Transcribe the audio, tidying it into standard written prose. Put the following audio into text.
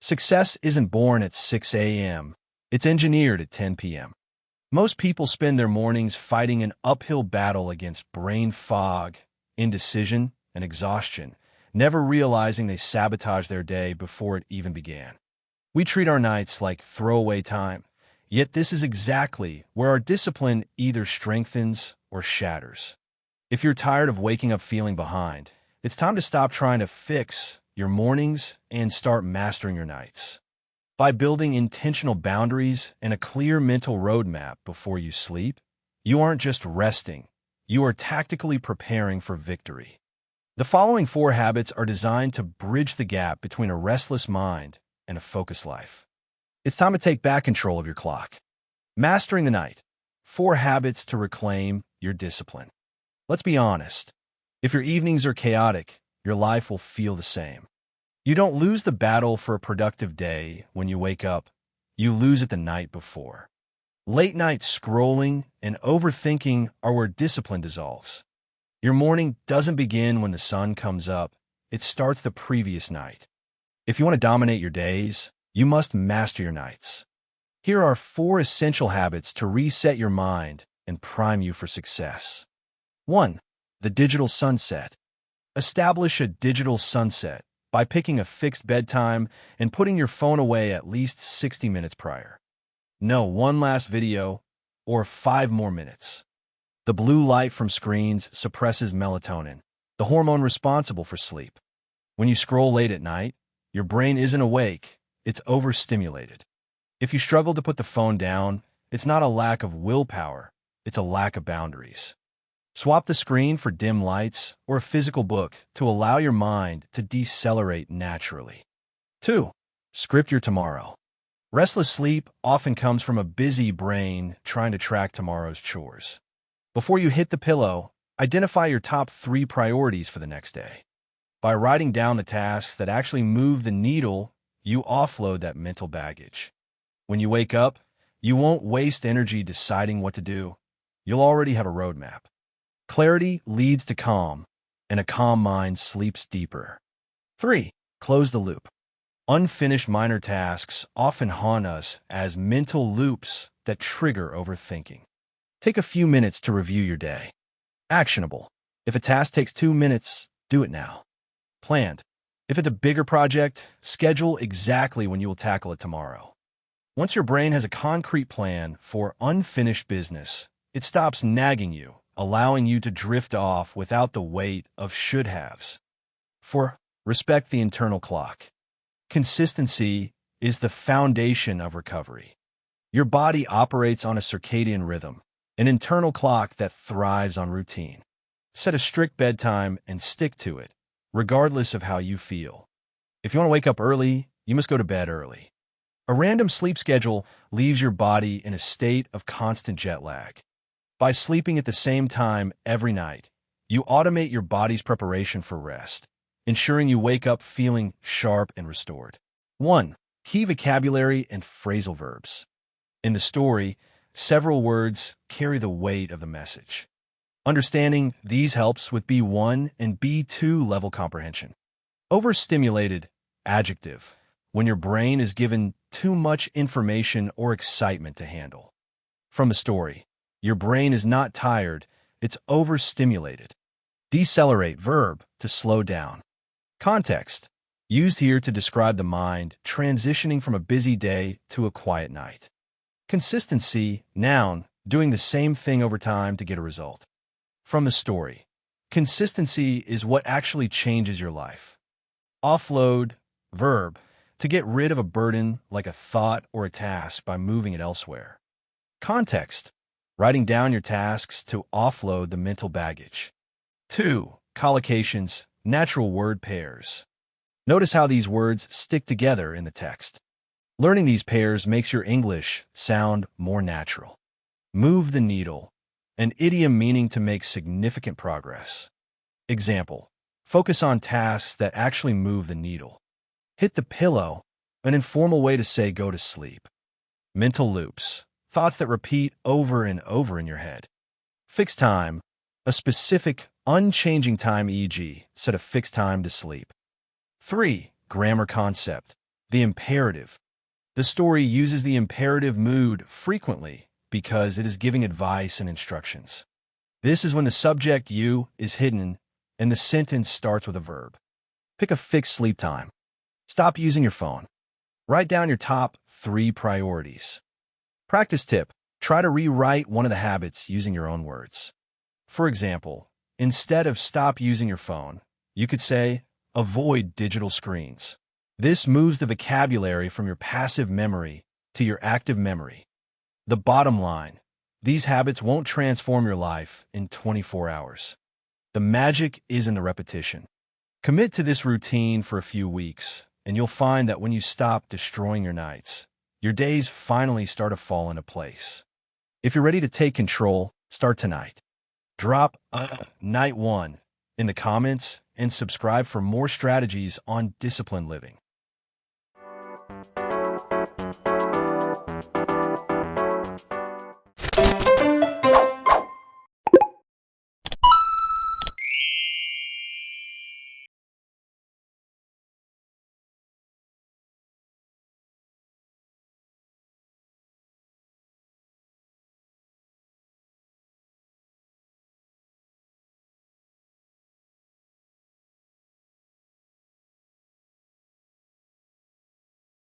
Success isn't born at 6 a.m. It's engineered at 10 p.m. Most people spend their mornings fighting an uphill battle against brain fog, indecision, and exhaustion, never realizing they sabotage their day before it even began. We treat our nights like throwaway time, yet this is exactly where our discipline either strengthens or shatters. If you're tired of waking up feeling behind, it's time to stop trying to fix your mornings and start mastering your nights. By building intentional boundaries and a clear mental roadmap before you sleep, you aren't just resting, you are tactically preparing for victory. The following 4 habits are designed to bridge the gap between a restless mind and a focused life. It's time to take back control of your clock. Mastering the night. 4 habits to reclaim your discipline. Let's be honest. If your evenings are chaotic, your life will feel the same. You don't lose the battle for a productive day when you wake up. You lose it the night before. Late night scrolling and overthinking are where discipline dissolves. Your morning doesn't begin when the sun comes up. It starts the previous night. If you want to dominate your days, you must master your nights. Here are 4 essential habits to reset your mind and prime you for success. 1. The digital sunset. Establish a digital sunset by picking a fixed bedtime and putting your phone away at least 60 minutes prior. No one last video or 5 more minutes. The blue light from screens suppresses melatonin, the hormone responsible for sleep. When you scroll late at night, your brain isn't awake, it's overstimulated. If you struggle to put the phone down, it's not a lack of willpower, it's a lack of boundaries. Swap the screen for dim lights or a physical book to allow your mind to decelerate naturally. 2. Script your tomorrow. Restless sleep often comes from a busy brain trying to track tomorrow's chores. Before you hit the pillow, identify your top 3 priorities for the next day. By writing down the tasks that actually move the needle, you offload that mental baggage. When you wake up, you won't waste energy deciding what to do. You'll already have a roadmap. Clarity leads to calm, and a calm mind sleeps deeper. 3. Close the loop. Unfinished minor tasks often haunt us as mental loops that trigger overthinking. Take a few minutes to review your day. Actionable. If a task takes 2 minutes, do it now. Planned. If it's a bigger project, schedule exactly when you will tackle it tomorrow. Once your brain has a concrete plan for unfinished business, it stops nagging you, allowing you to drift off without the weight of should-haves. 4. Respect the internal clock. Consistency is the foundation of recovery. Your body operates on a circadian rhythm, an internal clock that thrives on routine. Set a strict bedtime and stick to it, regardless of how you feel. If you want to wake up early, you must go to bed early. A random sleep schedule leaves your body in a state of constant jet lag. By sleeping at the same time every night, you automate your body's preparation for rest, ensuring you wake up feeling sharp and restored. 1. Key vocabulary and phrasal verbs. In the story, several words carry the weight of the message. Understanding these helps with B1 and B2 level comprehension. Overstimulated, adjective, when your brain is given too much information or excitement to handle. From the story, your brain is not tired, it's overstimulated. Decelerate, verb, to slow down. Context, used here to describe the mind transitioning from a busy day to a quiet night. Consistency, noun, doing the same thing over time to get a result. From the story, consistency is what actually changes your life. Offload, verb, to get rid of a burden like a thought or a task by moving it elsewhere. Context, writing down your tasks to offload the mental baggage. 2. Collocations, natural word pairs. Notice how these words stick together in the text. Learning these pairs makes your English sound more natural. Move the needle, an idiom meaning to make significant progress. Example, focus on tasks that actually move the needle. Hit the pillow, an informal way to say go to sleep. Mental loops, thoughts that repeat over and over in your head. Fixed time, a specific, unchanging time, e.g., set a fixed time to sleep. 3. Grammar concept, The imperative. The story uses the imperative mood frequently because it is giving advice and instructions. This is when the subject you is hidden and the sentence starts with a verb. Pick a fixed sleep time. Stop using your phone. Write down your top 3 priorities. Practice tip. Try to rewrite one of the habits using your own words. For example, instead of stop using your phone, you could say, avoid digital screens. This moves the vocabulary from your passive memory to your active memory. The bottom line, these habits won't transform your life in 24 hours. The magic is in the repetition. Commit to this routine for a few weeks, and you'll find that when you stop destroying your nights, your days finally start to fall into place. If you're ready to take control, start tonight. Drop night 1 in the comments and subscribe for more strategies on disciplined living.